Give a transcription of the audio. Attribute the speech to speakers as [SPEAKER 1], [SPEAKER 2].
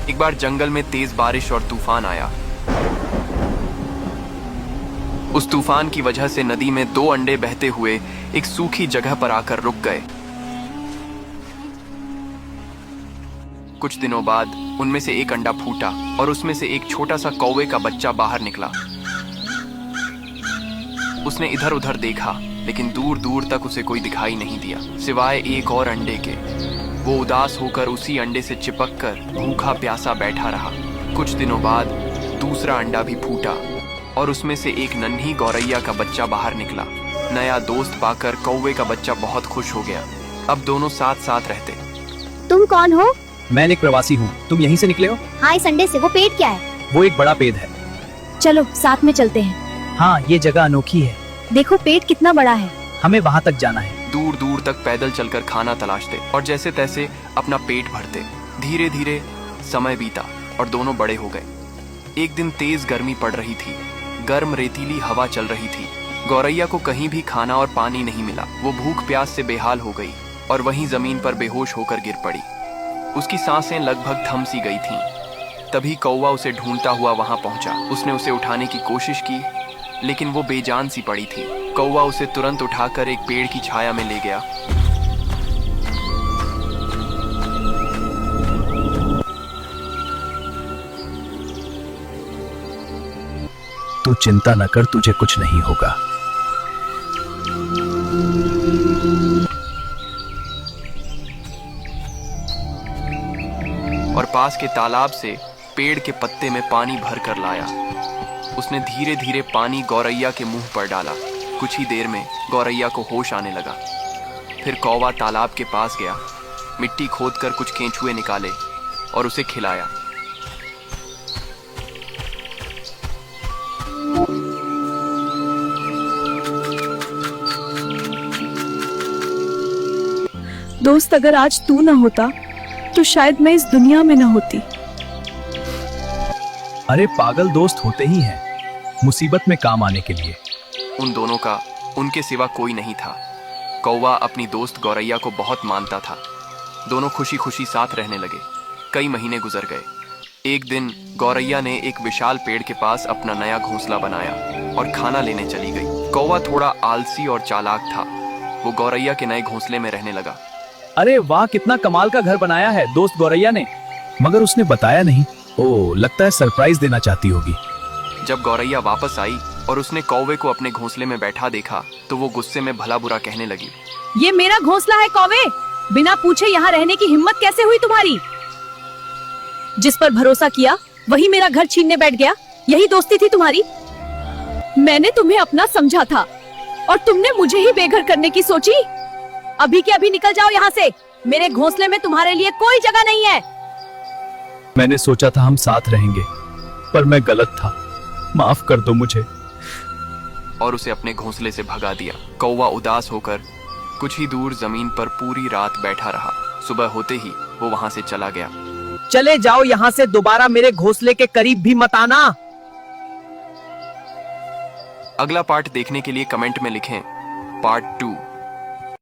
[SPEAKER 1] एक बार जंगल में तेज बारिश और तूफान आया। उस तूफान की वजह से नदी में 2 अंडे बहते हुए एक सूखी जगह पर आकर रुक गए। कुछ दिनों बाद उनमें से एक अंडा फूटा और उसमें से एक छोटा सा कौवे का बच्चा बाहर निकला। उसने इधर उधर देखा, लेकिन दूर दूर तक उसे कोई दिखाई नहीं दिया सिवाय एक और अंडे के। वो उदास होकर उसी अंडे से चिपक कर भूखा प्यासा बैठा रहा। कुछ दिनों बाद दूसरा अंडा भी फूटा और उसमें से एक नन्ही गौरैया का बच्चा बाहर निकला। नया दोस्त पाकर कौवे का बच्चा बहुत खुश हो गया। अब दोनों साथ साथ रहते।
[SPEAKER 2] तुम कौन हो?
[SPEAKER 3] मैं एक प्रवासी हूँ। तुम यहीं से निकले हो?
[SPEAKER 2] हाँ, इस अंडे से। वो पेड़ क्या है?
[SPEAKER 3] वो एक बड़ा पेड़ है।
[SPEAKER 2] चलो साथ में चलते हैं।
[SPEAKER 3] हाँ, ये जगह अनोखी है।
[SPEAKER 2] देखो पेड़ कितना बड़ा है।
[SPEAKER 3] हमें वहाँ तक जाना है।
[SPEAKER 1] दूर दूर तक पैदल चलकर खाना तलाशते और जैसे तैसे अपना पेट भरते। धीरे धीरे समय बीता और दोनों बड़े हो गए। एक दिन तेज गर्मी पड़ रही थी। गर्म रेतीली हवा चल रही थी। गौरैया को कहीं भी खाना और पानी नहीं मिला। वो भूख प्यास से बेहाल हो गई और वहीं जमीन पर बेहोश होकर गिर पड़ी। उसकी सांसें लगभग थम सी गई थीं। तभी कौवा उसे ढूंढता हुआ वहां पहुंचा। उसने उसे उठाने की कोशिश की, लेकिन वो बेजान सी पड़ी थी। कौवा उसे तुरंत उठाकर एक पेड़ की छाया में ले गया।
[SPEAKER 3] तू चिंता न कर, तुझे कुछ नहीं होगा।
[SPEAKER 1] और पास के तालाब से पेड़ के पत्ते में पानी भर कर लाया। उसने धीरे धीरे पानी गौरैया के मुंह पर डाला। कुछ ही देर में गौरैया को होश आने लगा। फिर कौवा तालाब के पास गया, मिट्टी खोदकर कुछ केंचुए निकाले और उसे खिलाया।
[SPEAKER 4] दोस्त, अगर आज तू ना होता तो शायद मैं इस दुनिया में ना होती।
[SPEAKER 3] अरे पागल, दोस्त होते ही हैं मुसीबत में काम आने के लिए।
[SPEAKER 1] उन दोनों का उनके सिवा कोई नहीं था। कौवा अपनी दोस्त गौरैया को बहुत मानता था। दोनों खुशी खुशी साथ रहने लगे। कई महीने गुजर गए। एक दिन गौरैया ने एक विशाल पेड़ के पास अपना नया घोंसला बनाया और खाना लेने चली गई। कौवा थोड़ा आलसी और चालाक था। वो गौरैया के नए घोंसले में रहने लगा।
[SPEAKER 3] अरे वाह, कितना कमाल का घर बनाया है दोस्त गौरैया ने। मगर उसने बताया नहीं। ओह, लगता है सरप्राइज देना चाहती होगी।
[SPEAKER 1] जब गौरैया वापस आई और उसने कौवे को अपने घोंसले में बैठा देखा तो वो गुस्से में भला बुरा कहने लगी।
[SPEAKER 4] ये मेरा घोंसला है कौवे। बिना पूछे यहाँ रहने की हिम्मत कैसे हुई तुम्हारी? जिस पर भरोसा किया वही मेरा घर छीनने बैठ गया। यही दोस्ती थी तुम्हारी? मैंने तुम्हें अपना समझा था और तुमने मुझे ही बेघर करने की सोची। अभी के अभी निकल जाओ यहाँ से। मेरे घोंसले में तुम्हारे लिए कोई जगह नहीं है।
[SPEAKER 3] मैंने सोचा था हम साथ रहेंगे, पर मैं गलत था। माफ कर दो मुझे।
[SPEAKER 1] और उसे अपने घोंसले से भगा दिया। कौवा उदास होकर कुछ ही दूर जमीन पर पूरी रात बैठा रहा। सुबह होते ही वो वहां से चला गया।
[SPEAKER 5] चले जाओ यहाँ से, दोबारा मेरे घोंसले के करीब भी मत आना।
[SPEAKER 1] अगला पार्ट देखने के लिए कमेंट में लिखें पार्ट 2।